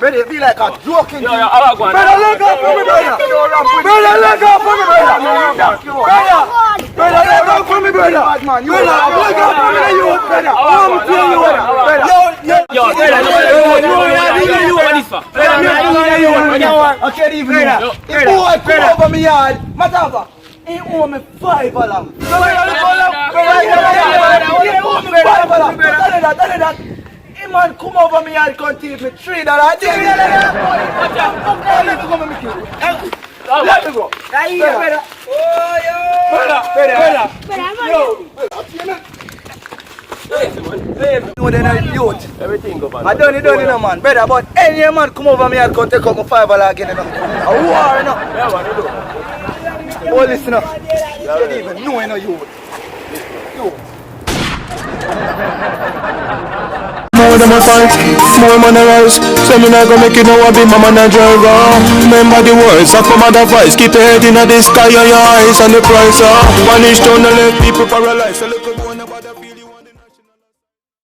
Brother, be like a joking. Yo, I want Brother, look up for me, brother. Brother, look up for me, brother. Brother, look up for me, brother. Brother, look up for me, you, brother. I'm telling you, brother. Yo, I can't even know. If boy come over me yard, Matava, he owe me $5. He man come over me yard, come take me $3. Let me go. No, they're not youth. everything go bad. I done it, man. Better, but any man come over me and come take up my $5 again, you know. A war, you know. Yeah, man, you do. Oh, listen up. You don't even know, you know, youth. More than a fight, more man a rise. So me not gonna make it now, I be my man a driver. Remember the words of my mother voice. Keep your head in the sky and your eyes on the prize. Vanish down and let people paralyze. So look at one about the